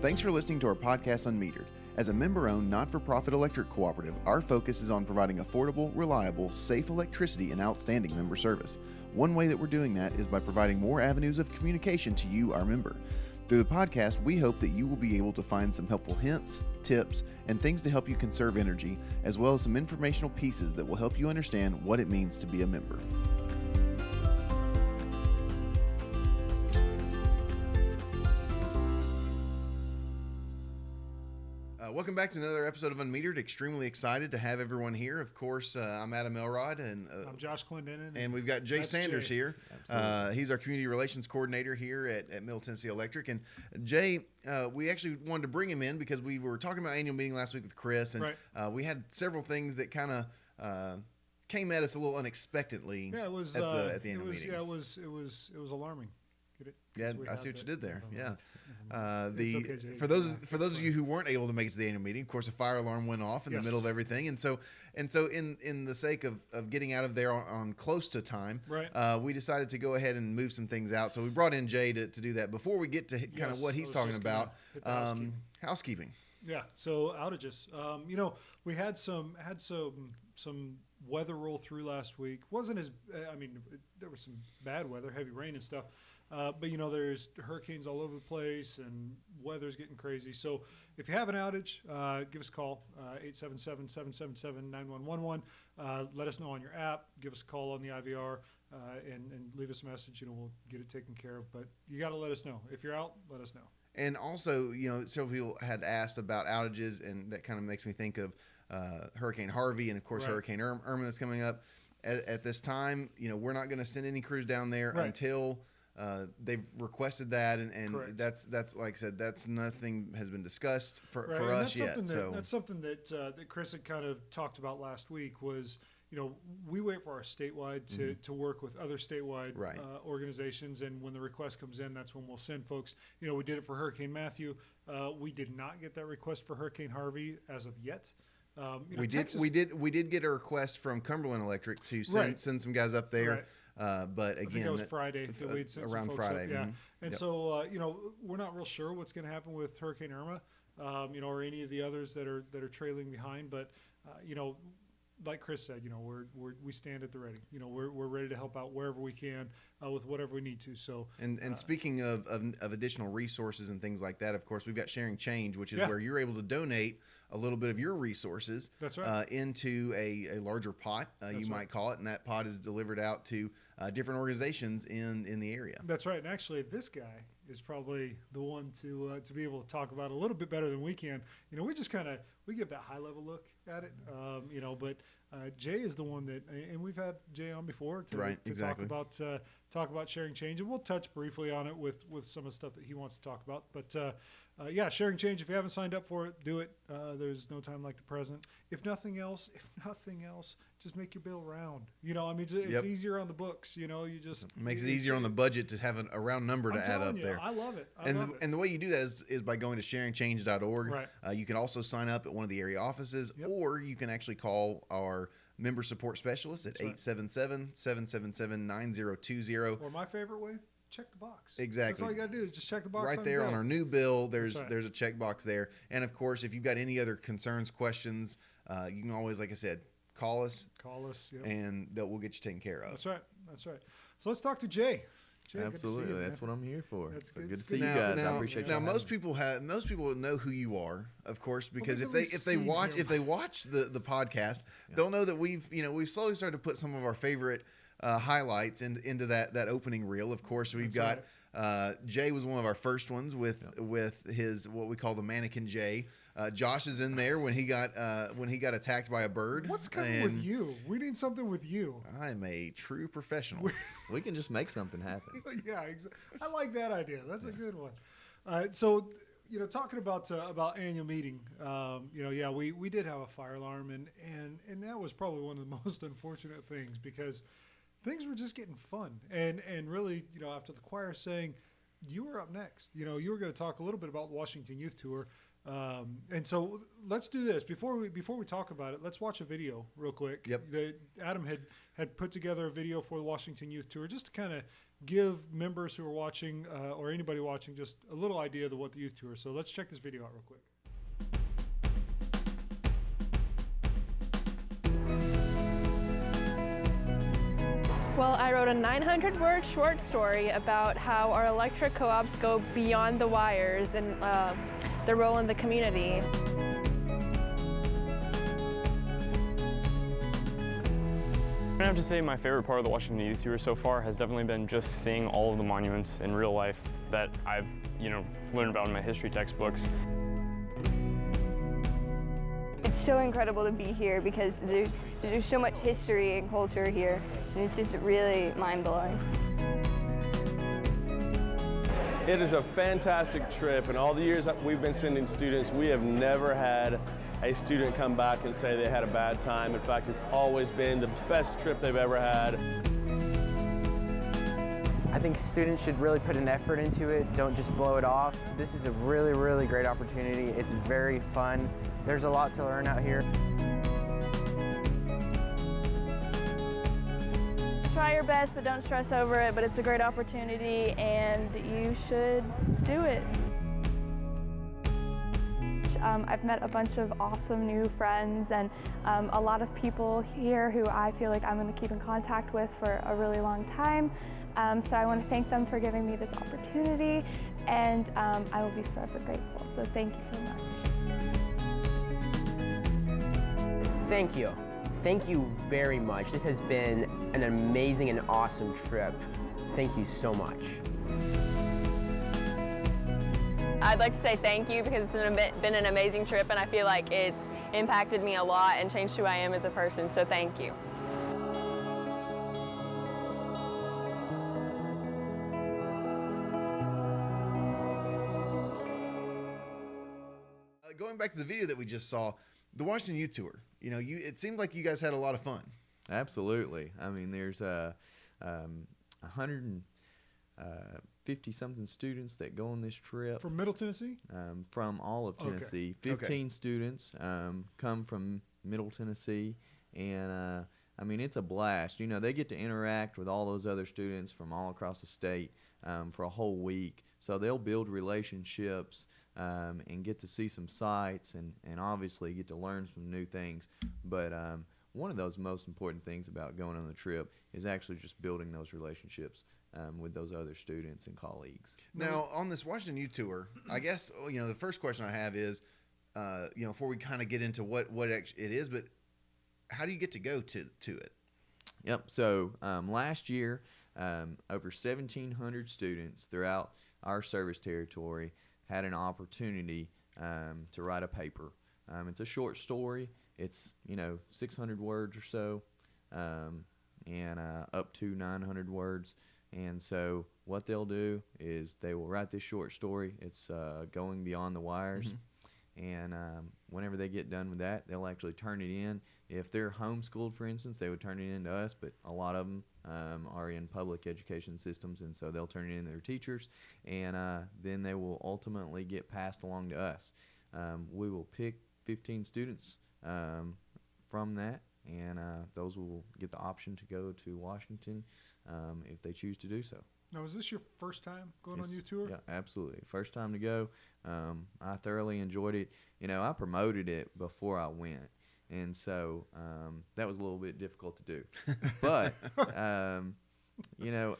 Thanks for listening to our podcast, unMetered. As a member-owned, not-for-profit electric cooperative, our focus is on providing affordable, reliable, safe electricity and outstanding member service. One way that we're doing that is by providing more avenues of communication to you, our member. Through the podcast, we hope that you will be able to find some helpful hints, tips, and things to help you conserve energy, as well as some informational pieces that will help you understand what it means to be a member. Welcome back to another episode of unMetered. Extremely excited to have everyone here. Of course, I'm Adam Elrod, and I'm Josh Clendenin, and we've got Jay Sanders here. He's our community relations coordinator here at Middle Tennessee Electric. And Jay, we actually wanted to bring him in because we were talking about annual meeting last week with Chris, and we had several things that kind of came at us a little unexpectedly. Yeah, it was at the annual meeting. Yeah, it was alarming. Yeah, I see what you did there. Yeah, for those of you who weren't able to make it to the annual meeting, of course, a fire alarm went off in the middle of everything, and so in the sake of getting out of there on close to time, we decided to go ahead and move some things out. So we brought in Jay to do that. Before we get to kind of what he's talking about, housekeeping. Yeah, so outages. We had some weather roll through last week. Wasn't as there was some bad weather, heavy rain and stuff. But there's hurricanes all over the place and weather's getting crazy. So if you have an outage, give us a call, 877-777-9111. Let us know on your app. Give us a call on the IVR and leave us a message. We'll get it taken care of. But you got to let us know. If you're out, let us know. And also, several people had asked about outages, and that kind of makes me think of Hurricane Harvey and, of course, Hurricane Irma that's coming up. At this time, we're not going to send any crews down there until they've requested that, and that's like I said, that's nothing has been discussed for us yet. That's something that Chris had kind of talked about last week was, we wait for our statewide to work with other statewide organizations, and when the request comes in, that's when we'll send folks. We did it for Hurricane Matthew. We did not get that request for Hurricane Harvey as of yet. We did get a request from Cumberland Electric to send some guys up there. But again, I think that was Friday. Around Friday. Up, yeah. And so, we're not real sure what's going to happen with Hurricane Irma, or any of the others that are trailing behind. But, like Chris said, we stand at the ready. We're ready to help out wherever we can with whatever we need to. So, and speaking of additional resources and things like that, of course, we've got SharingChange, which is where you're able to donate a little bit of your resources into a larger pot, you might call it, and that pot is delivered out to different organizations in the area. That's right. And actually, this guy is probably the one to be able to talk about a little bit better than we can. We just we give that high level look at it, but Jay is the one that, and we've had Jay on before to talk about SharingChange, and we'll touch briefly on it with some of the stuff that he wants to talk about. But SharingChange, if you haven't signed up for it, do it. There's no time like the present. If nothing else, just make your bill round. It's easier on the books. You just makes it easier on the budget to have a round number to add up there. I love it. And the way you do that is by going to sharingchange.org. Right. You can also sign up at one of the area offices, or you can actually call our member support specialist at 877-777-9020. Or my favorite way, check the box. Exactly. That's all you got to do is just check the box. Right there on our new bill, there's a check box there. And of course, if you've got any other concerns, questions, you can always, like I said, call us, and we'll get you taken care of. That's right. So let's talk to Jay. Absolutely, that's what I'm here for. That's good to see you guys. Now, I appreciate you. Now, most people know who you are, of course, because if they watch the podcast, they'll know that we've slowly started to put some of our favorite highlights into that opening reel. Of course, we've got Jay was one of our first ones with his what we call the mannequin Jay. Josh is in there when he got attacked by a bird. What's coming with you? We need something with you. I'm a true professional. We can just make something happen. Yeah, exactly. I like that idea. That's a good one. So, talking about annual meeting, we did have a fire alarm, and that was probably one of the most unfortunate things because things were just getting fun, and really, after the choir saying you were up next, you were going to talk a little bit about the Washington Youth Tour. And so let's do this before we talk about it. Let's watch a video real quick. Yep. Adam had put together a video for the Washington Youth Tour just to kind of give members who are watching or anybody watching just a little idea of what the Youth Tour is. So let's check this video out real quick. Well, I wrote a 900-word short story about how our electric co-ops go beyond the wires and their role in the community. I have to say my favorite part of the Washington Youth Tour so far has definitely been just seeing all of the monuments in real life that I've, learned about in my history textbooks. It's so incredible to be here because there's so much history and culture here, and it's just really mind-blowing. It is a fantastic trip, and all the years that we've been sending students, we have never had a student come back and say they had a bad time. In fact, it's always been the best trip they've ever had. I think students should really put an effort into it. Don't just blow it off. This is a really, really great opportunity. It's very fun. There's a lot to learn out here. Try your best, but don't stress over it, but it's a great opportunity and you should do it. I've met a bunch of awesome new friends and a lot of people here who I feel like I'm going to keep in contact with for a really long time. So I want to thank them for giving me this opportunity, and I will be forever grateful. So thank you so much. Thank you. Thank you very much. This has been an amazing and awesome trip. Thank you so much. I'd like to say thank you because it's been an amazing trip and I feel like it's impacted me a lot and changed who I am as a person, so thank you. Going back to the video that we just saw, the Washington Youth Tour, it seemed like you guys had a lot of fun. Absolutely. I mean, there's 150-something students that go on this trip. From Middle Tennessee? From all of Tennessee. Okay. 15 students come from Middle Tennessee, and I mean, it's a blast. They get to interact with all those other students from all across the state for a whole week. So they'll build relationships and get to see some sights and obviously get to learn some new things. But one of those most important things about going on the trip is actually just building those relationships with those other students and colleagues. Now, on this Washington Youth Tour, I guess, the first question I have is, before we kind of get into what it is, but how do you get to go to it? Yep. So last year, over 1,700 students throughout our service territory had an opportunity to write a paper. It's a short story. It's 600 words or so, and up to 900 words. And so what they'll do is they will write this short story. It's going beyond the wires. Mm-hmm. And whenever they get done with that, they'll actually turn it in. If they're homeschooled, for instance, they would turn it in to us, but a lot of them are in public education systems, and so they'll turn it in to their teachers, and then they will ultimately get passed along to us. We will pick 15 students from that, and those will get the option to go to Washington if they choose to do so. Now, is this your first time going on your tour? Yeah, absolutely. First time to go. I thoroughly enjoyed it. I promoted it before I went, and so that was a little bit difficult to do. But,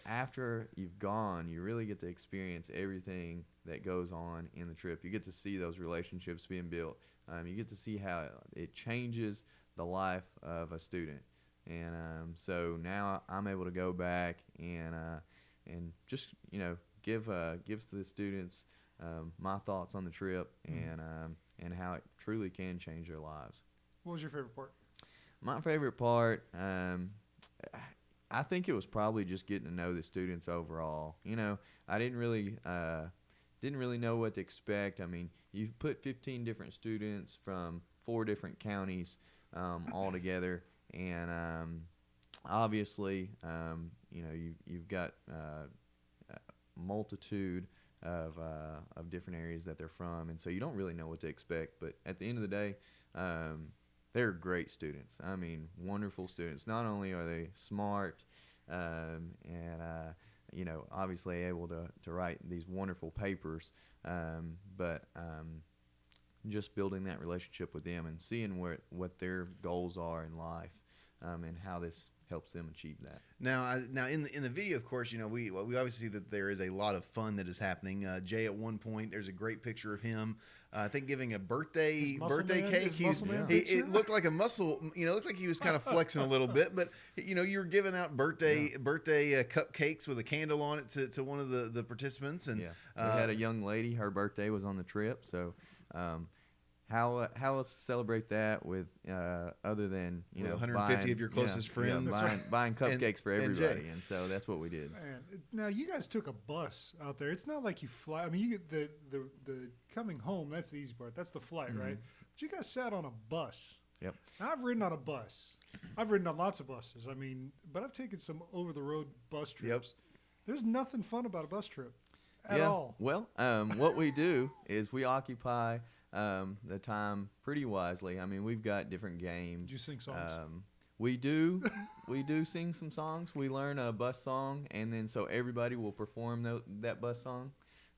after you've gone, you really get to experience everything that goes on in the trip. You get to see those relationships being built. You get to see how it changes the life of a student. And so now I'm able to go back and just give the students my thoughts on the trip and how it truly can change their lives. What was your favorite part? My favorite part, I think it was probably just getting to know the students overall. I didn't really know what to expect. I mean, you put 15 different students from 4 different counties all together, and obviously, you've got multitude of different areas that they're from, and so you don't really know what to expect. But at the end of the day, they're great students. I mean, wonderful students. Not only are they smart and obviously able to write these wonderful papers, but just building that relationship with them and seeing what their goals are in life, and how this helps them achieve that. Now in the video, of course, we obviously see that there is a lot of fun that is happening. Jay, at one point, there's a great picture of him, I think, giving a birthday cake. It looked like a muscle. It looked like he was kind of flexing a little bit. But you were giving out birthday cupcakes with a candle on it to one of the participants, and we had a young lady. Her birthday was on the trip, so. How else to celebrate that with other than 150 of your closest friends, buying cupcakes for everybody, and so that's what we did. Man, now you guys took a bus out there. It's not like you fly. I mean, you get the coming home. That's the easy part. That's the flight, right? But you guys sat on a bus. Yep. Now, I've ridden on a bus. I've ridden on lots of buses. I mean, but I've taken some over the road bus trips. There's nothing fun about a bus trip at all. Well, what we do is we occupy the time pretty wisely. I mean, we've got different games. Do you sing songs? We do sing some songs. We learn a bus song, and then so everybody will perform that bus song.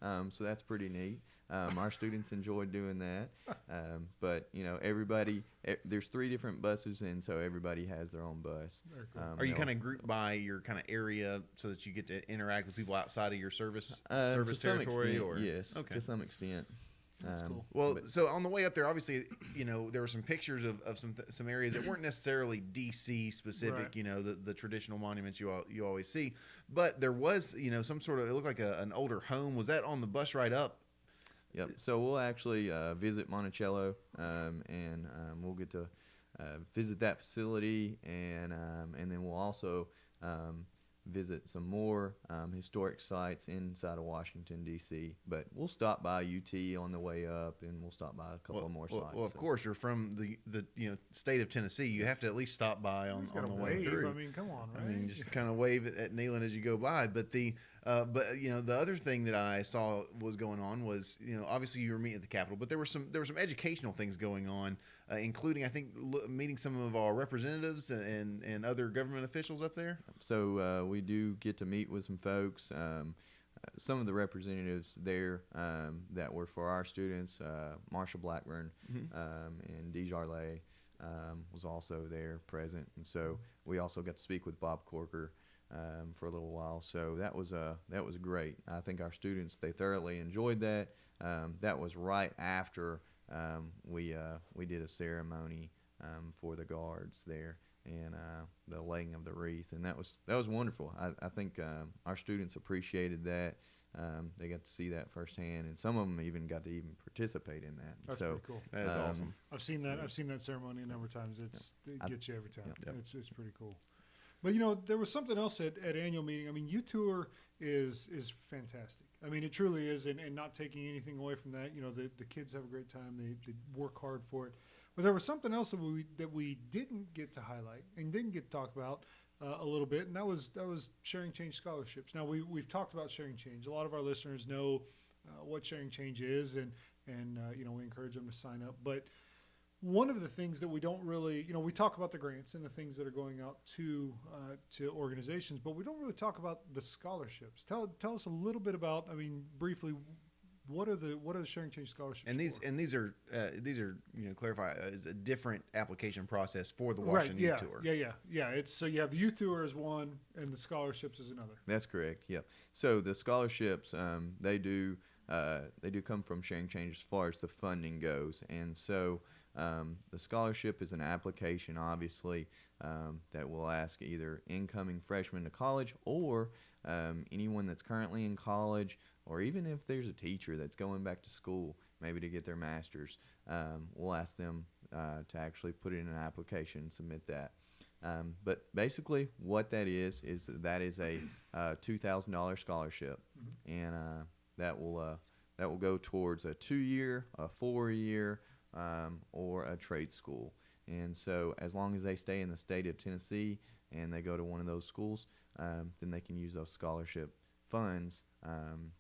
So that's pretty neat. Our students enjoyed doing that. But everybody, there's 3 different buses, and so everybody has their own bus. Cool. Are you kind of grouped by your kind of area so that you get to interact with people outside of your service to some territory? extent, yes, to some extent. That's cool. Well, so on the way up there, obviously, there were some pictures of some areas that weren't necessarily DC specific, right. The traditional monuments you always see, but there was, some sort of, it looked like an older home. Was that on the bus ride up? Yep. So we'll actually visit Monticello, and we'll get to visit that facility, and then we'll also visit some more historic sites inside of Washington, D.C. But we'll stop by UT on the way up, and we'll stop by a couple more sites. Well, of course, you're from the state of Tennessee. You have to at least stop by on the way through. I mean, come on, right? I mean, just kind of wave at Neyland as you go by. But the other thing that I saw was going on was, obviously you were meeting at the Capitol, but there were some educational things going on, including, I think, meeting some of our representatives and other government officials up there. So we do get to meet with some folks. Some of the representatives there that were for our students, Marsha Blackburn and Dee Jarlay was also there present, and so we also got to speak with Bob Corker for a little while. So that was great. I think our students, they thoroughly enjoyed that. That was right after we did a ceremony for the guards there, and the laying of the wreath, and that was wonderful. I think our students appreciated that. They got to see that firsthand, and some of them even got to participate in that. That's pretty cool. That is awesome. I've seen that ceremony a number of times. It gets you every time. Yep. It's pretty cool. But there was something else at annual meeting. I mean, U-Tour is fantastic. I mean, it truly is, and not taking anything away from that. The kids have a great time. They work hard for it. But there was something else that we didn't get to highlight and didn't get to talk about a little bit, and that was SharingChange scholarships. Now we've talked about SharingChange. A lot of our listeners know what SharingChange is, and we encourage them to sign up. But one of the things that we don't really, we talk about the grants and the things that are going out to organizations, but we don't really talk about the scholarships. Tell us a little bit about, briefly, what are the SharingChange scholarships? And these are clarify is a different application process for the Washington Youth Tour. Yeah. It's so you have the Youth Tour as one, and the scholarships as another. That's correct. Yep. So the scholarships, they do come from SharingChange as far as the funding goes, and so. The scholarship is an application, obviously, that will ask either incoming freshmen to college or anyone that's currently in college, or even if there's a teacher that's going back to school, maybe to get their master's, we'll ask them to actually put in an application and submit that. But basically what that is a $2,000 scholarship, and that will go towards a 2-year, a 4-year, or a trade school. And so as long as they stay in the state of Tennessee and they go to one of those schools, then they can use those scholarship funds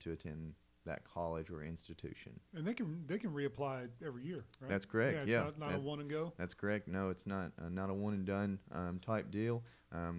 to attend that college or institution. And they can reapply every year, right? That's correct. Yeah, Yeah, it's not a one and go. That's correct. No, it's not a one and done type deal.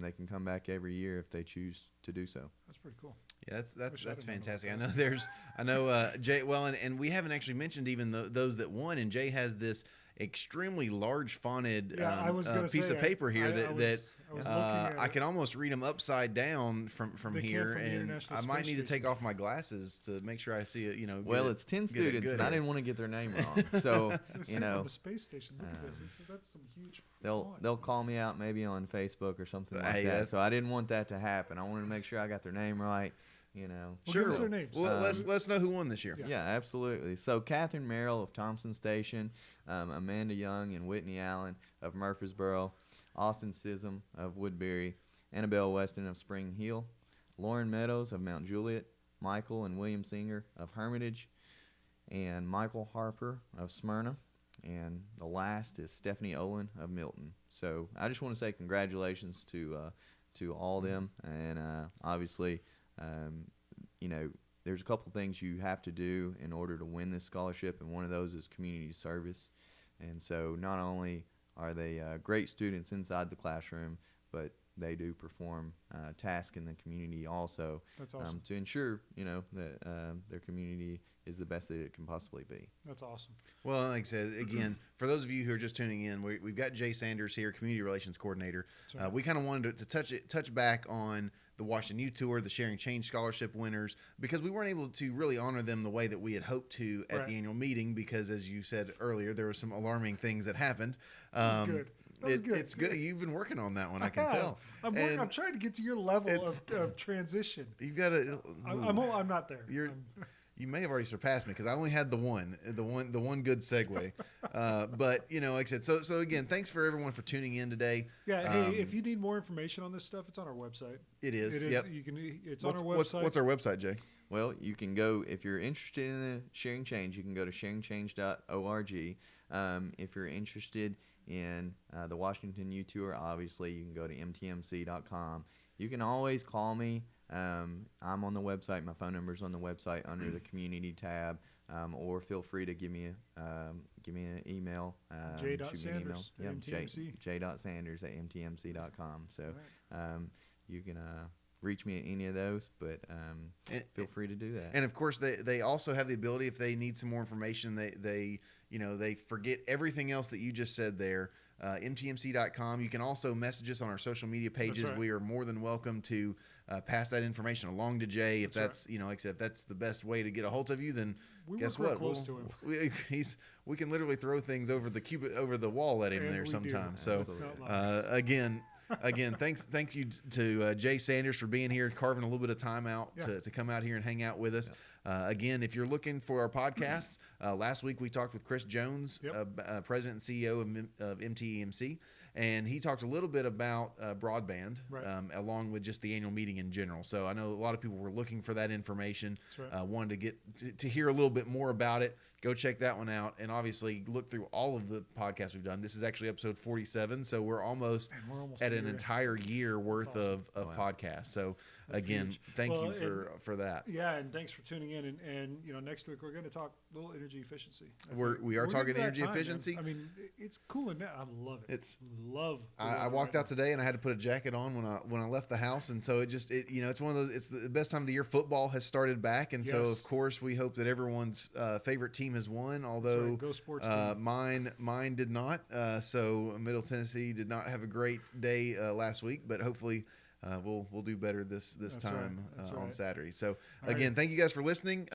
They can come back every year if they choose to do so. That's pretty cool. Yeah, Wish I that's had known fantastic. I about know I know Jay. Well, and we haven't actually mentioned even those that won. And Jay has this extremely large fonted I was gonna piece say, of paper here I was looking at I it. can almost read them upside down from They can here, from the and International I might Space need to take Station. off my glasses to make sure I see it. You know, Well, it's 10 get it students, good and I here. didn't want to get their name wrong. So, See you it on know, the space station. Look at this. That's some huge. they'll font. call me out maybe on Facebook or something like Hey, that. that's- So I didn't want that to happen. I wanted to make sure I got their name right. You know. Well, give us their names. Well, let's know who won this year. Yeah, absolutely. So Catherine Merrill of Thompson Station, Amanda Young and Whitney Allen of Murfreesboro, Austin Sism of Woodbury, Annabelle Weston of Spring Hill, Lauren Meadows of Mount Juliet, Michael and William Singer of Hermitage, and Michael Harper of Smyrna. And the last is Stephanie Olin of Milton. So I just want to say congratulations to all them, and obviously, you know, there's a couple things you have to do in order to win this scholarship, and one of those is community service. And so not only are they great students inside the classroom, but they do perform tasks in the community also. That's awesome. To ensure, you know, that their community is the best that it can possibly be. That's awesome. Well, like I said, again, for those of you who are just tuning in, we've got Jay Sanders here, Community Relations Coordinator. That's right. We kind of wanted to touch back on the Washington U Tour, the SharingChange Scholarship winners, because we weren't able to really honor them the way that we had hoped to at Right. the annual meeting, because as you said earlier, there were some alarming things that happened. That was good. That was good. It's good. You've been working on that one, I can have. tell. I'm trying to get to your level of transition. You've got to. I'm not there. You may have already surpassed me because I only had the one good segue. But you know, like I said, so again, thanks for everyone for tuning in today. Yeah. Hey, if you need more information on this stuff, it's on our website. It is. It is. Yep. It's on our website. What's our website, Jay? Well, you can go, if you're interested in the SharingChange, you can go to sharingchange.org. If you're interested in the Washington U Tour, obviously you can go to mtmc.com. You can always call me. I'm on the website. My phone number's on the website under the community tab, or feel free to give me an email. J.Sanders at MTMC. J.Sanders at mtmc.com. So you can reach me at any of those, but feel free to do that. And of course, they also have the ability, if they need some more information, they forget everything else that you just said there. MTMC.com. You can also message us on our social media pages. Right. We are more than welcome to pass that information along to Jay. If That's that's like I said, if that's the best way to get a hold of you, then We guess work real what? close to him. We can literally throw things over the wall at him And there we do. sometimes. So It's not like- again, thank you to Jay Sanders for being here, carving a little bit of time out Yeah. to come out here and hang out with us. Again, if you're looking for our podcasts, last week we talked with Chris Jones, Yep. President and CEO of MTEMC, and he talked a little bit about broadband, Right. along with just the annual meeting in general. So I know a lot of people were looking for that information, That's right. wanted to get to hear a little bit more about it. Go check that one out, and obviously look through all of the podcasts we've done. This is actually episode 47, so we're almost at a an year. entire year worth awesome. of podcasts. So again, huge. thank Well, you for that. Yeah, and thanks for tuning in. And you know, next week we're going to talk a little energy efficiency. I We think are we're talking getting to that energy time, man. efficiency. I mean, it's cooling now. I love it. It's- love. the I weather walked right out today and I had to put a jacket on when I left the house, and so it's one of those. It's the best time of the year. Football has started back, and so Yes. of course we hope that everyone's favorite team has won. Although right. Go Sports team. mine did not. So Middle Tennessee did not have a great day last week, but hopefully. We'll do better this That's time right. That's on right. Saturday. So right. again, thank you guys for listening.